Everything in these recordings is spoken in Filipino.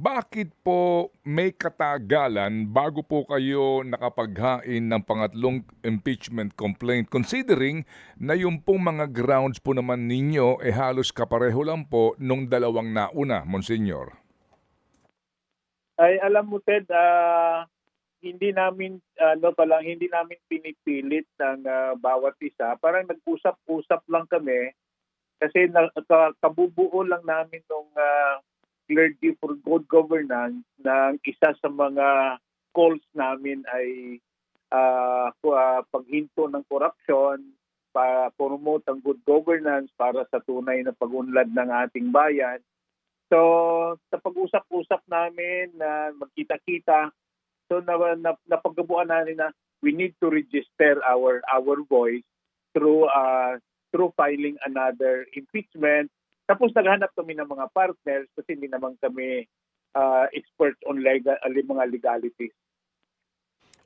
bakit po may katagalan bago po kayo nakapaghain ng pangatlong impeachment complaint considering na yung pong mga grounds po naman ninyo halos kapareho lang po nung dalawang nauna, Monsignor? Ay alam mo Ted, hindi namin hindi namin pinipilit ng bawat isa. Parang nag-usap-usap lang kami kasi kabubuo lang namin nung Clergy for Good Governance ng isa sa mga calls namin ay paghinto ng korupsyon, promote ang good governance para sa tunay na pag-unlad ng ating bayan. So, sa pag-usap-usap namin na magkita-kita, so napagkabuan namin na we need to register our voice through filing another impeachment. Tapos naghanap kami ng mga partners kasi hindi naman kami experts on mga legalities.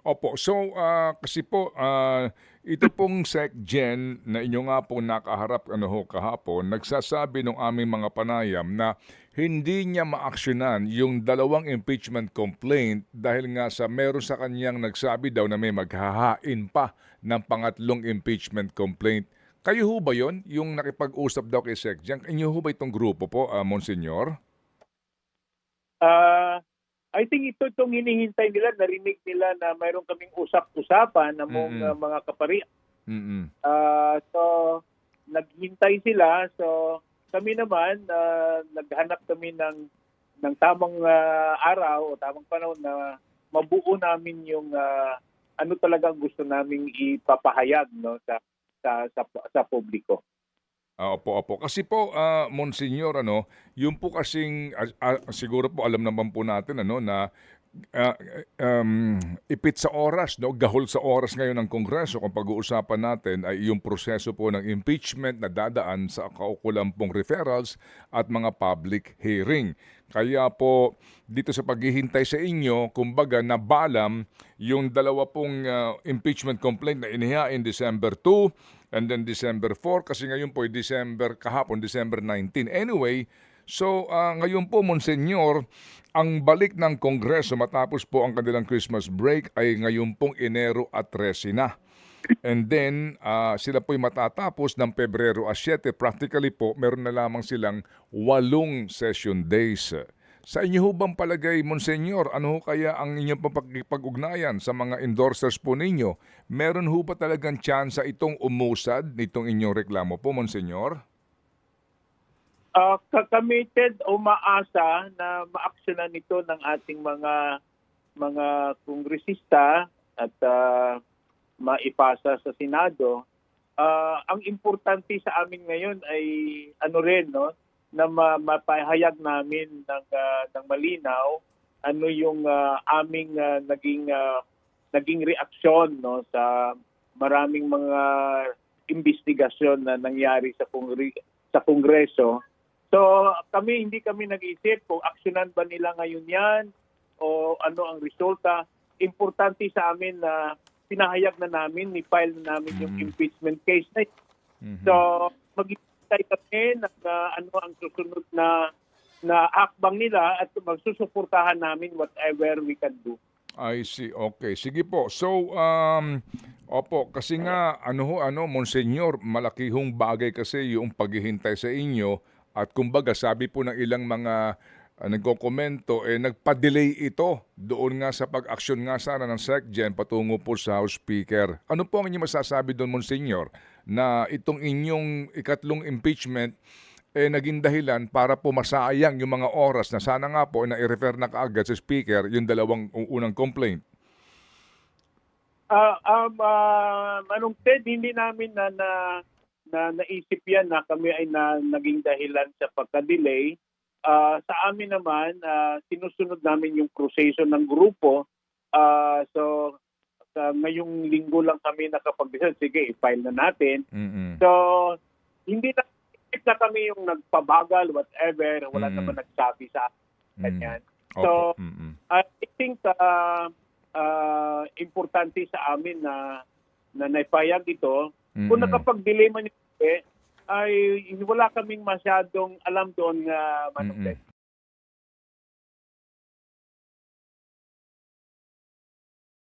Opo. So, kasi po, ito pong SecGen na inyo nga po nakaharap kahapon, nagsasabi ng aming mga panayam na hindi niya maaksyonan yung dalawang impeachment complaint dahil nga sa meron sa kanyang nagsabi daw na may maghahain pa ng pangatlong impeachment complaint. Kayo ho ba yun? Yung nakipag-usap daw kay SecGen? Inyo ho ba itong grupo po, Monsignor? I think itong hinihintay nila, narinig nila na mayroon kaming usap-usapan ng mga kaparian. So, naghintay sila. So, kami naman, naghanap kami ng tamang araw o tamang panahon na mabuo namin yung ano talagang gusto naming ipapahayag sa publiko. Opo. Kasi po, Monsignor, yung po kasing, siguro po alam naman po natin na ipit sa oras, gahol sa oras ngayon ng Kongreso kung pag-uusapan natin ay yung proseso po ng impeachment na dadaan sa kaukulang pong referrals at mga public hearing. Kaya po dito sa paghihintay sa inyo, kumbaga nabalam yung dalawa pong impeachment complaint na inihain December 2 and then December 4 kasi ngayon po ay kahapon December 19. Anyway, so ngayon po, Monsignor, ang balik ng Kongreso matapos po ang kanilang Christmas break ay ngayon pong Enero at 13 na. And then, sila po'y matatapos ng Pebrero 7. Practically po, meron na lamang silang 8 session days. Sa inyo ho bang palagay, Monsignor, ano ho kaya ang inyong pag-ugnayan sa mga endorsers po ninyo? Meron ho ba talagang tsansa itong umusad nitong inyong reklamo po, Monsignor? Committed o maasa na maaksyonan ito ng ating mga kongresista at maipasa sa Senado. Ang importante sa amin ngayon ay na mapahayag namin ng malinaw ano yung aming naging reaksyon sa maraming mga investigasyon na nangyari sa Kongreso. So hindi kami nag-iisip kung aksyonan ba nila ngayon yan o ano ang resulta. Importante sa amin na pinahayag na namin, ni-file na namin yung impeachment case na yun. So mag-iisip kami ano ang susunod na hakbang nila at magsusuportahan namin whatever we can do. I see. Okay. Sige po. So, opo, kasi nga, Monsignor, malaki hong bagay kasi yung paghihintay sa inyo at kumbaga sabi po ng ilang mga nagkokomento, nagpa-delay ito doon nga sa pag-aksyon nga sana ng SecGen patungo po sa House Speaker. Ano po ang inyong masasabi doon, Monsignor, na itong inyong ikatlong impeachment naging dahilan para po masayang yung mga oras na sana nga po na i-refer na kaagad sa Speaker yung dalawang unang complaint? Ted, hindi namin na naisip yan na kami ay naging dahilan sa pagka-delay. Sa amin naman, sinusunod namin yung proseso ng grupo. So, ngayong linggo lang kami nakapag-decide, sige, i-file na natin. So, hindi na kami yung nagpabagal, whatever, wala naman nagsabi sa kanyan. So, I think importante sa amin na naipayag ito. Kung nakapag-delay man ay wala kaming masyadong alam doon,